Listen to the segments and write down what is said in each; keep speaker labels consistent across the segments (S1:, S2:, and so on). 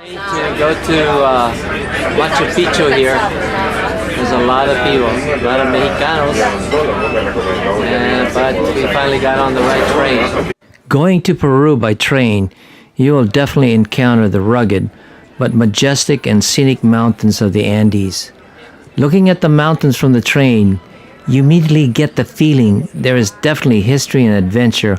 S1: To go to Machu Picchu here. There's a lot of people, a lot of Mexicanos, but we finally got on the right train. Going to Peru by train, you will definitely encounter the rugged but majestic and scenic mountains of the Andes. Looking at the mountains from the train, you immediately get the feeling there is definitely history and adventure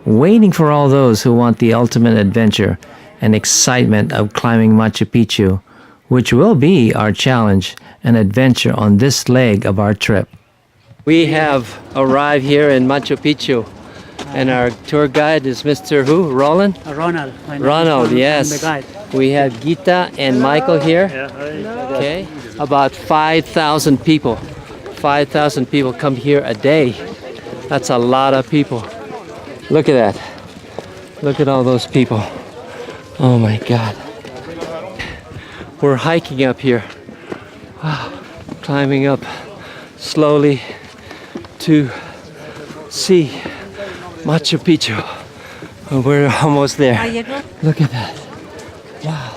S1: waiting for all those who want the ultimate adventure and excitement of climbing Machu Picchu, which will be our challenge and adventure on this leg of our trip. We have arrived here in Machu Picchu, and our tour guide is Mr. who? Roland?
S2: Ronald.
S1: Ronald, yes.
S2: I'm the guide.
S1: We have Gita and Michael here. Okay, about 5,000 people. 5,000 people come here a day. That's a lot of people. Look at that. Look at all those people. Oh my God. We're hiking up here. Wow. Climbing up slowly to see Machu Picchu. We're almost there. Look at that. Wow.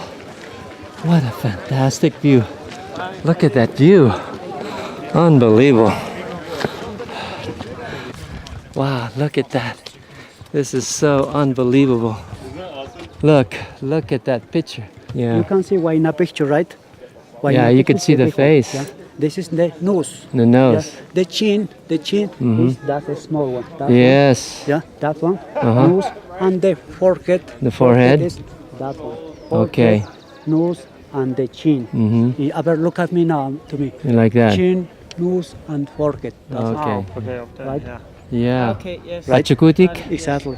S1: What a fantastic view. Look at that view. Unbelievable. Wow, look at that. This is so unbelievable. Look at that picture. Yeah.
S2: You can see why in a picture, right?
S1: Yeah, you can see the face.
S2: Yeah. This is the nose.
S1: The nose.
S2: Yeah. The chin is that a small one. That
S1: yes.
S2: one. Yeah, that one. Nose and the forehead.
S1: The forehead.
S2: Is that one.
S1: Okay.
S2: Forehead, nose and the chin. You ever look at me now to me.
S1: Like that.
S2: Chin, nose and forehead. That's
S1: Okay.
S2: right.
S1: Yeah.
S3: Okay, yes.
S1: Pachakutik?
S2: Exactly.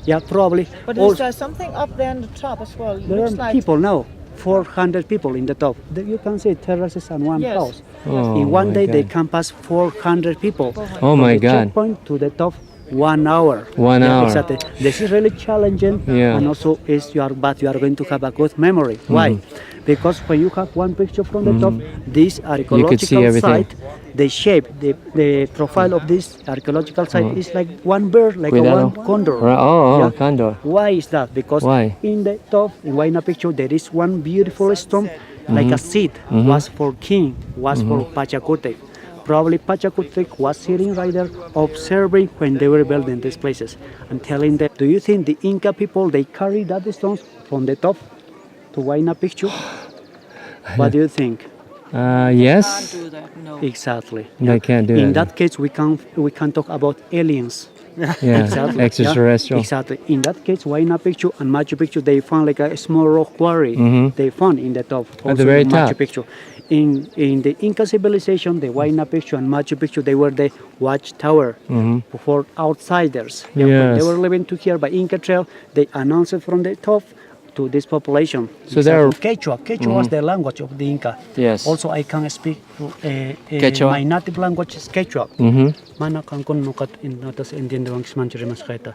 S2: Yeah, probably.
S3: But
S2: Also,
S3: is there something up there on the top as well?
S2: there
S3: Looks
S2: are
S3: like
S2: people now. 400 people in the top. You can see terraces and one
S3: Yes.
S2: house.
S1: Oh
S2: In one
S1: my
S2: day, they
S1: God.
S2: can pass 400 people.
S1: Oh my
S2: From the
S1: God.
S2: checkpoint to the top, 1 hour.
S1: 1 hour.
S2: Exactly. This is really challenging.
S1: Yeah.
S2: And also, you are going to have a good memory. Why? Because when you have one picture from the top, this archaeological
S1: everything.
S2: site, the shape, the profile of this archaeological site is like one bird, like
S1: Cuidado.
S2: one condor.
S1: Oh,
S2: Yeah.
S1: condor.
S2: Why is that? Because
S1: Why?
S2: in the top, in Huayna Picchu, there is one beautiful stone, like a seat, was for king, was for Pachacutec. Probably Pachacutec was sitting right there, observing when they were building these places, and telling them, do you think the Inca people, they carry that stones from the top to Huayna Picchu? What do you think?
S1: Yes.
S3: do that. No.
S2: Exactly.
S1: They can't do
S2: In
S1: that.
S2: that case, we can talk about aliens.
S1: Yeah.
S2: Exactly.
S1: Extraterrestrial.
S2: Yeah, exactly. In that case, Huayna Picchu and Machu Picchu, they found like a small rock quarry. They found in the top.
S1: At the
S2: also
S1: very
S2: in Machu
S1: top.
S2: Picchu. In the Inca civilization, the Huayna Picchu and Machu Picchu, they were the watchtower for outsiders. Yeah, when
S1: Yes.
S2: they were living to here by Inca Trail, they announced it from the top to this population.
S1: So they're-
S2: Quechua. Quechua was the language of the Inca.
S1: Yes.
S2: Also, I can speak
S1: Quechua.
S2: my native language is Quechua. Mana kan kun nukat in natas Indian doang smanchiri masketa.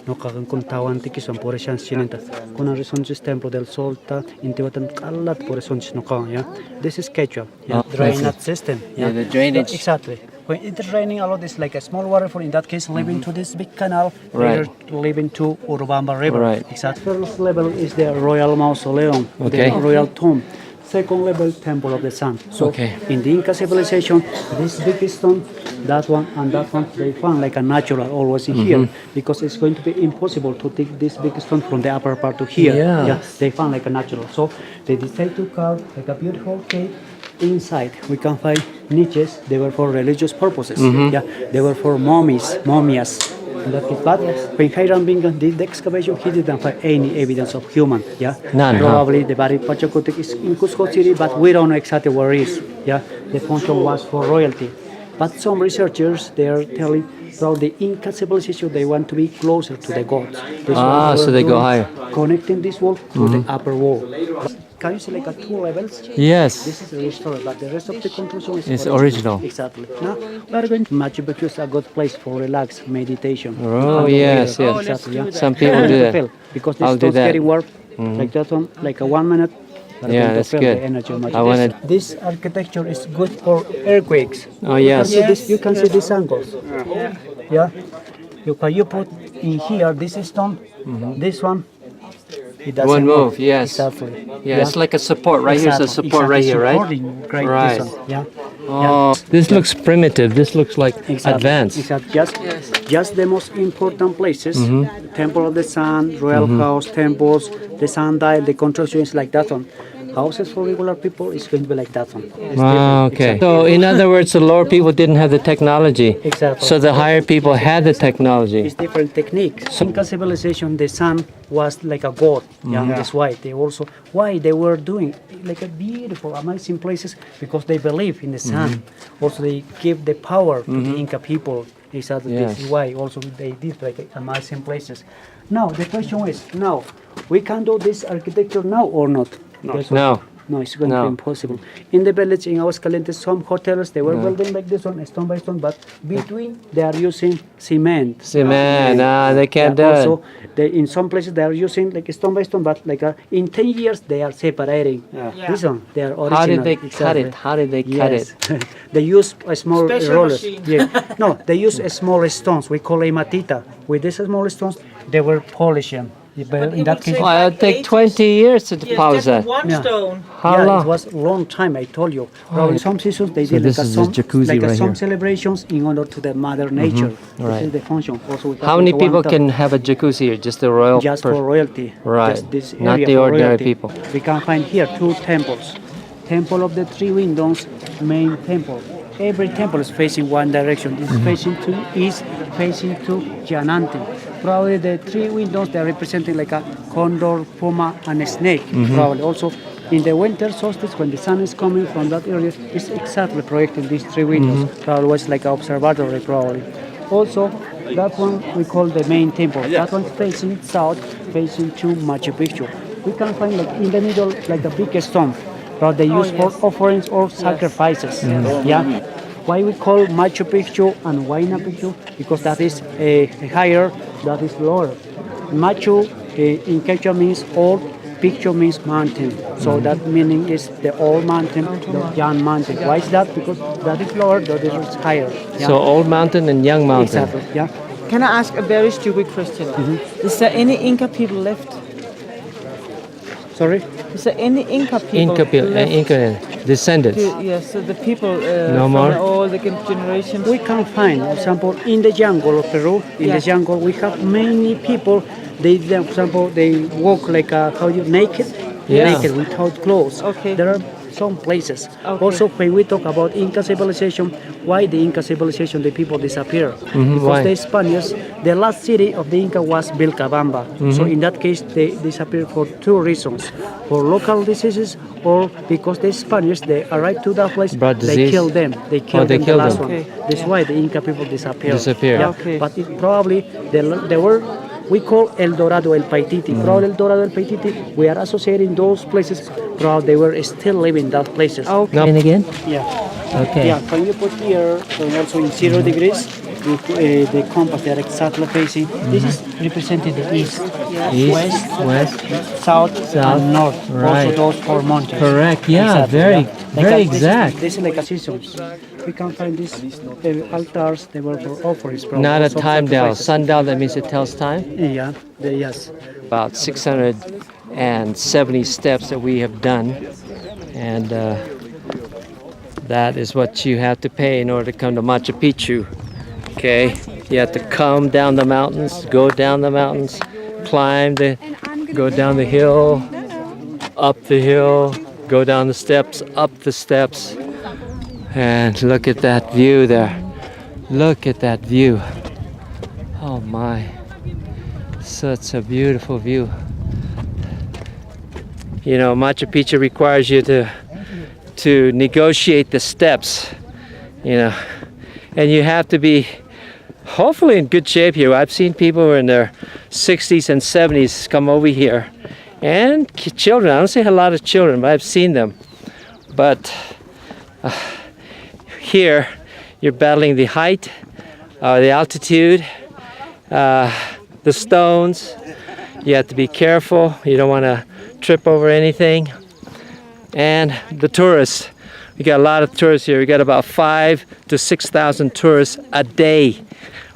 S2: No kan kun tawan tikison por chance chinenta. Kun ang resources templo del solta intiwatan kalat por resources no kan, yeah. This is Quechua. Yeah.
S1: Oh,
S2: Drainage system.
S1: Yeah, the drainage.
S2: Yeah, exactly. When it is raining a lot, it's like a small waterfall. In that case, leading to this big canal,
S1: Right.
S2: leading to Urubamba River.
S1: Right.
S2: Exactly. First level is the royal mausoleum,
S1: Okay.
S2: the royal tomb. Second level, temple of the sun. So
S1: Okay.
S2: in the Inca civilization, this big stone, that one and that one, they found like a natural always in here, because it's going to be impossible to take this big stone from the upper part to here.
S1: Yeah.
S2: They found like a natural. So they decided to carve like a beautiful cave. Inside we can find niches. They were for religious purposes. Yeah, they were for mumias. In that case, but when Hiram Bingham did the excavation, he didn't find any evidence of human. Yeah,
S1: None, huh?
S2: Probably the buried Pachacutec is in Cusco City, but we don't know exactly where it is. Yeah, the function was for royalty. But some researchers, they are telling from the Inca civilization, they want to be closer to the gods. That's why
S1: So
S2: were
S1: they go
S2: doing-
S1: higher.
S2: Connecting this wall to the upper wall. Can you see like a 2 levels?
S1: Yes.
S2: This is restored, but the rest of the construction is
S1: It's original.
S2: Exactly. Now we are going to Machu Picchu is a good place for relax, meditation.
S1: Oh,
S2: And
S1: yes,
S2: later.
S1: yes.
S2: Exactly, yeah.
S1: Some people do that.
S2: Because the
S1: I'll do
S2: stones
S1: that.
S2: getting warm, like that one, like a 1 minute. we are
S1: Yeah,
S2: going to
S1: that's
S2: feel
S1: good.
S2: the energy of Machu
S1: I wanna-
S2: Picchu. This architecture is good for earthquakes.
S1: Oh, yes.
S2: You can see these angles. Yeah. You put in here this stone, this one, It doesn't
S1: Won't move, yes.
S2: Exactly.
S1: Yeah, it's like a support. Right here's a support right here, right?
S2: Supporting great
S1: Right.
S2: distance. Yeah.
S1: Oh, this looks primitive. This looks like advanced.
S2: Exactly. Just the most important places.
S1: Mm-hmm.
S2: Temple of the Sun, Royal House, temples, the sundial, the construction is like that one. Houses for regular people is going to be like that one. It's
S1: Wow,
S2: different.
S1: okay.
S2: Exactly.
S1: So in other words, the lower people didn't have the technology.
S2: Exactly.
S1: So the higher people had the technology.
S2: It's different technique. Inca civilization, the sun was like a god. Yeah, that's why they also they were doing like a beautiful, amazing places because they believe in the sun. Also, they give the power to the Inca people. Exactly.
S1: Yes.
S2: This is why also they did like amazing places. Now the question is, now we can do this architecture now or not?
S1: No.
S2: No, it's going to
S1: No.
S2: be impossible. In the village, in Aguascalientes, some hotels, they were building like this one, stone by stone, but between they are using cement.
S1: Cement, they can't do
S2: Also,
S1: it.
S2: in some places they are using like stone by stone, but like in 10 years they are separating. This one, they are original.
S1: How did they cut
S2: exactly.
S1: it? How did they cut
S2: Yes.
S1: it?
S2: They use a small
S3: Special
S2: rollers.
S3: machine.
S2: Yeah. No, they use a small stones. We call hematita. With these small stones, they were polishing. But in
S3: it
S2: that
S3: would
S2: case,
S3: take-
S1: Well, it'd take 20 years to polish
S3: just
S1: that.
S3: one
S2: Yeah.
S3: stone.
S1: How
S2: yeah,
S1: long?
S2: it was a long time. I told you. Probably some seasons they
S1: So
S2: did
S1: this
S2: like
S1: is the jacuzzi
S2: like
S1: right
S2: some
S1: here.
S2: celebrations in honor to the Mother Nature.
S1: Right.
S2: This is the function. Also, we have
S1: How many
S2: like
S1: people
S2: 1,000
S1: can have a jacuzzi here? Just the royal
S2: just
S1: per-
S2: for royalty.
S1: Right.
S2: Just this
S1: Not
S2: area
S1: the
S2: for
S1: ordinary
S2: royalty.
S1: people.
S2: We can find here two temples. Temple of the Three Windows, main temple. Every temple is facing one direction. This is facing to east, facing to Giananti. Probably the three windows they are representing like a condor, puma, and a snake. Probably also in the winter solstice when the sun is coming from that area, it's exactly projecting these three windows. Probably was like an observatory. Probably. Also, that one we call the main temple. That one's facing south, facing to Machu Picchu. We can find like in the middle like a big stone. But they use for offerings or sacrifices. Yeah. Why we call Machu Picchu and Huayna Picchu? Because that is higher, that is lower. Machu in Quechua means old, Picchu means mountain. So that meaning is the old mountain, the young mountain. Why is that? Because that is lower, that is higher. Yeah.
S1: So Old Mountain and Young Mountain.
S2: Exactly. Yeah.
S3: Can I ask a very stupid question? Is there any Inca people left?
S2: Sorry.
S3: Is there any Inca people left?
S1: Inca descendants.
S3: Yes, so the people
S1: No
S3: from
S1: more?
S3: all the generations.
S2: We can find, for example, in the jungle of Peru, in the jungle, we have many people. They, for example, they walk like naked,
S1: Yeah.
S2: naked without clothes.
S3: Okay.
S2: There are some places.
S3: Okay.
S2: Also, when we talk about Inca civilization, why the Inca civilization, the people disappear? Because
S1: why?
S2: the Spaniards, the last city of the Inca was Vilcabamba. So in that case, they disappeared for two reasons: for local diseases, or because the Spaniards they arrived to that place,
S1: Brought
S2: they
S1: disease?
S2: killed them. They killed
S1: they
S2: them
S1: killed
S2: the last
S1: them.
S2: one.
S3: Okay.
S2: That's why the Inca people disappeared.
S1: Disappeared.
S2: Yeah.
S3: Okay.
S2: But it probably they were. We call El Dorado, El Paititi. Probably El Dorado, El Paititi. We are associating those places. Probably they were still living that places.
S3: Okay.
S1: Now, and again?
S2: Yeah.
S1: Okay.
S2: Yeah. When you put here, and also in 0 degrees, the compass they are exactly facing. This is representing the east,
S1: East, west,
S2: south,
S1: South.
S2: and north.
S1: Right.
S2: Also those four mountains.
S1: Correct. Yeah,
S2: Exactly,
S1: very,
S2: yeah. Like
S1: very
S2: this is-
S1: exact.
S2: This is like a seasons. We can find these altars. They were for offerings. probably,
S1: Not a
S2: also
S1: time dial.
S2: sacrifices.
S1: Sundial, that means it tells time.
S2: Yeah. Yes.
S1: About 670 steps that we have done. And that is what you have to pay in order to come to Machu Picchu. Okay? You have to come down the mountains, go down the mountains, go down the hill, up the hill, go down the steps, up the steps. And look at that view there. Look at that view. Oh my. Such a beautiful view. You know, Machu Picchu requires you to negotiate the steps, you know, and you have to be hopefully in good shape here. I've seen people who are in their 60s and 70s come over here, and children. I don't see a lot of children, but I've seen them. But here, you're battling the height, the altitude, the stones. You have to be careful. You don't want to trip over anything. And the tourists. We got a lot of tourists here. We got about 5,000 to 6,000 tourists a day.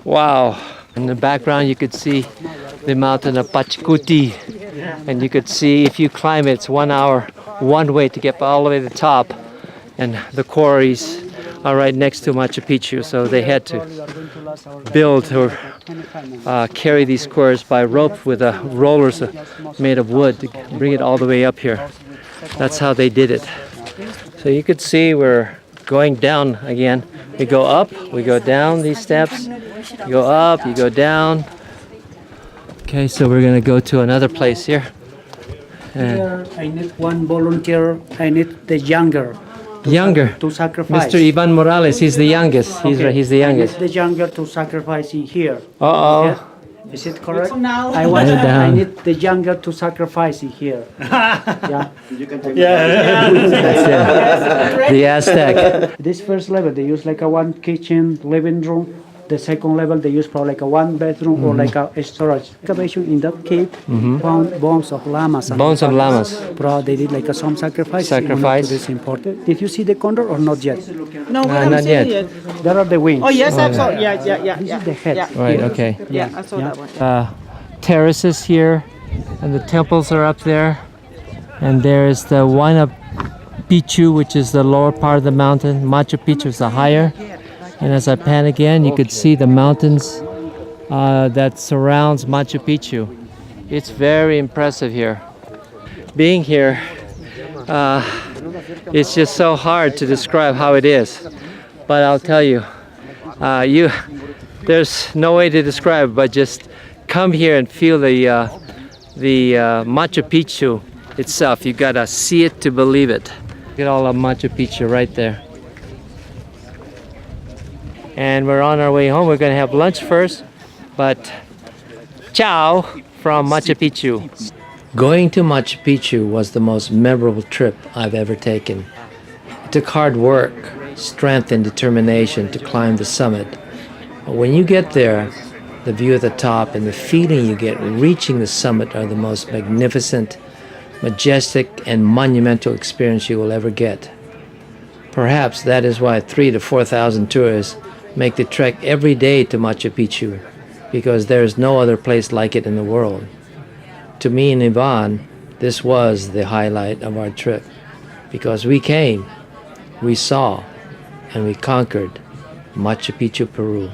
S1: Wow. In the background you could see the mountain of Pachacuti. And you could see if you climb it, it's 1 hour one way to get all the way to the top. And the quarries are right next to Machu Picchu, so they had to build or carry these quarries by rope with rollers made of wood to bring it all the way up here. That's how they did it. So you could see we're going down again. We go up, we go down these steps, you go up, you go down. Okay, so we're gonna go to another place here. And
S2: Here, I need one volunteer. I need the younger. To sacrifice.
S1: Mr. Ivan Morales, he's the youngest. He's the youngest.
S2: I need the younger to sacrifice in here.
S1: Uh-oh.
S2: Okay? Is it correct?
S3: Now.
S2: I need the younger to sacrifice in here. Yeah.
S1: The Aztec.
S2: This first level, they use like a one kitchen, living room. The second level, they use probably like a one bedroom or like a storage. Excavation in that cave found bones of llamas.
S1: Bones of llamas.
S2: Bro, they did like a some sacrifice.
S1: Sacrifice.
S2: This important. Did you see the condor or not yet?
S3: No, we haven't
S1: not
S3: seen
S1: yet.
S3: it yet.
S2: There are the wings.
S3: Oh yes, I saw. Yeah.
S2: This is the head.
S3: Yeah.
S1: Right, okay.
S3: Yeah, I saw that one.
S1: Terraces here, and the temples are up there. And there is the Huayna Picchu, which is the lower part of the mountain. Machu Picchu is the higher. And as I pan again, you could see the mountains that surrounds Machu Picchu. It's very impressive here. Being here, it's just so hard to describe how it is. But I'll tell you, there's no way to describe, but just come here and feel the Machu Picchu itself. You gotta see it to believe it. Look at all of Machu Picchu right there. And we're on our way home. We're gonna have lunch first, but ciao from Machu Picchu. Going to Machu Picchu was the most memorable trip I've ever taken. It took hard work, strength, and determination to climb the summit. But when you get there, the view at the top and the feeling you get reaching the summit are the most magnificent, majestic, and monumental experience you will ever get. Perhaps that is why 3,000 to 4,000 tourists make the trek every day to Machu Picchu, because there is no other place like it in the world. To me and Ivan, this was the highlight of our trip, because we came, we saw, and we conquered Machu Picchu, Peru.